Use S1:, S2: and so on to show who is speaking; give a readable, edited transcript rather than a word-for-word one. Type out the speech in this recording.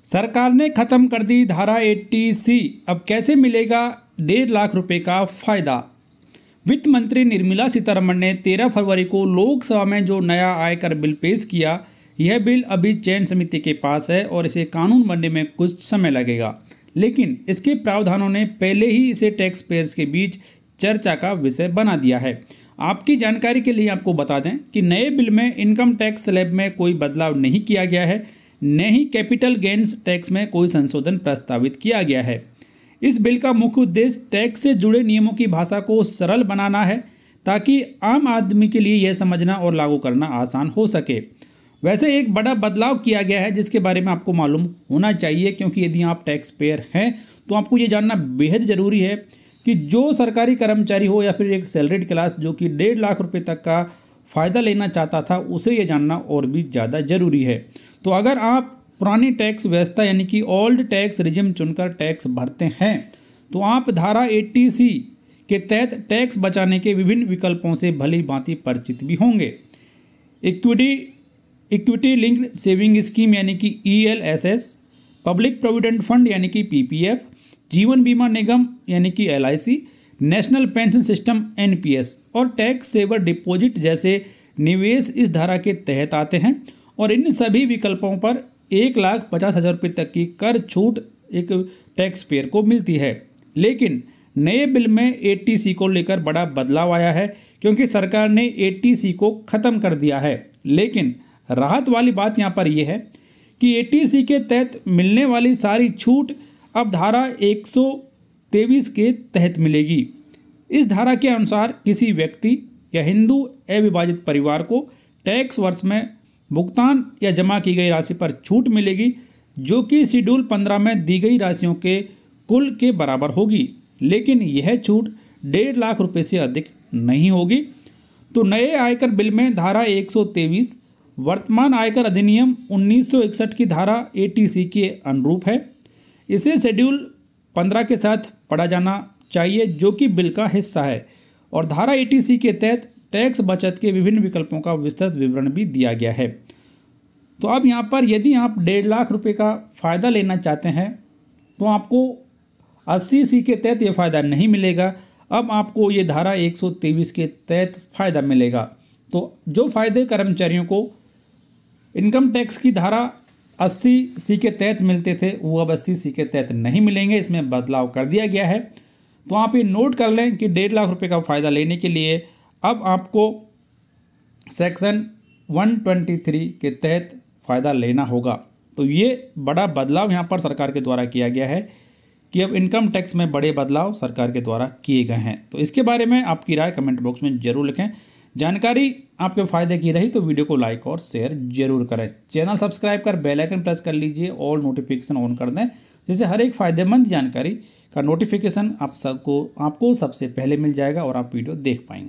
S1: सरकार ने खत्म कर दी धारा 80C। अब कैसे मिलेगा 1.5 लाख रुपए का फायदा। वित्त मंत्री निर्मला सीतारमण ने 13 फरवरी को लोकसभा में जो नया आयकर बिल पेश किया, यह बिल अभी चयन समिति के पास है और इसे कानून बनने में कुछ समय लगेगा, लेकिन इसके प्रावधानों ने पहले ही इसे टैक्स पेयर्स के बीच चर्चा का विषय बना दिया है। आपकी जानकारी के लिए आपको बता दें कि नए बिल में इनकम टैक्स स्लैब में कोई बदलाव नहीं किया गया है, न ही कैपिटल गेन्स टैक्स में कोई संशोधन प्रस्तावित किया गया है। इस बिल का मुख्य उद्देश्य टैक्स से जुड़े नियमों की भाषा को सरल बनाना है, ताकि आम आदमी के लिए यह समझना और लागू करना आसान हो सके। वैसे एक बड़ा बदलाव किया गया है जिसके बारे में आपको मालूम होना चाहिए, क्योंकि यदि आप टैक्स पेयर हैं तो आपको ये जानना बेहद ज़रूरी है कि जो सरकारी कर्मचारी हो या फिर एक सैलरीड क्लास जो कि 1.5 लाख रुपए तक का फ़ायदा लेना चाहता था, उसे ये जानना और भी ज़्यादा ज़रूरी है। तो अगर आप पुरानी टैक्स व्यवस्था यानी कि ओल्ड टैक्स रिजिम चुनकर टैक्स भरते हैं तो आप धारा 80C के तहत टैक्स बचाने के विभिन्न विकल्पों से भली भांति परिचित भी होंगे। इक्विटी लिंक्ड सेविंग स्कीम यानी कि ELSS, पब्लिक प्रोविडेंट फंड यानी कि PPF, जीवन बीमा निगम यानी कि LIC, national pension system NPS और टैक्स सेवर डिपॉजिट जैसे निवेश इस धारा के तहत आते हैं और इन सभी विकल्पों पर 1,50,000 रुपये तक की कर छूट एक टैक्स पेयर को मिलती है। लेकिन नए बिल में 80C को लेकर बड़ा बदलाव आया है, क्योंकि सरकार ने 80C को ख़त्म कर दिया है। लेकिन राहत वाली बात यहाँ पर यह है कि 80C के तहत मिलने वाली सारी छूट अब धारा 123 के तहत मिलेगी। इस धारा के अनुसार किसी व्यक्ति या हिंदू अविभाजित परिवार को टैक्स वर्ष में भुगतान या जमा की गई राशि पर छूट मिलेगी, जो कि शेड्यूल 15 में दी गई राशियों के कुल के बराबर होगी। लेकिन यह छूट 1.5 लाख रुपए से अधिक नहीं होगी। तो नए आयकर बिल में धारा 123 वर्तमान आयकर अधिनियम 1961 की धारा 80C के अनुरूप है। इसे शेड्यूल 15 के साथ पढ़ा जाना चाहिए, जो कि बिल का हिस्सा है, और धारा 80C के तहत टैक्स बचत के विभिन्न विकल्पों का विस्तृत विवरण भी दिया गया है। तो अब यहाँ पर यदि आप 1.5 लाख रुपए का फ़ायदा लेना चाहते हैं तो आपको 80C के तहत ये फ़ायदा नहीं मिलेगा। अब आपको ये धारा 123 के तहत फ़ायदा मिलेगा। तो जो फ़ायदे कर्मचारियों को इनकम टैक्स की धारा 80C के तहत मिलते थे, वो अब 80C के तहत नहीं मिलेंगे। इसमें बदलाव कर दिया गया है। तो आप ये नोट कर लें कि 1.5 लाख रुपए का फ़ायदा लेने के लिए अब आपको सेक्शन 123 के तहत फ़ायदा लेना होगा। तो ये बड़ा बदलाव यहाँ पर सरकार के द्वारा किया गया है कि अब इनकम टैक्स में बड़े बदलाव सरकार के द्वारा किए गए हैं। तो इसके बारे में आपकी राय कमेंट बॉक्स में ज़रूर लिखें। जानकारी आपके फ़ायदे की रही तो वीडियो को लाइक और शेयर जरूर करें। चैनल सब्सक्राइब कर बेल आइकन प्रेस कर लीजिए, ऑल नोटिफिकेशन ऑन कर दें, जिससे हर एक फ़ायदेमंद जानकारी का नोटिफिकेशन आपको सबसे पहले मिल जाएगा और आप वीडियो देख पाएंगे।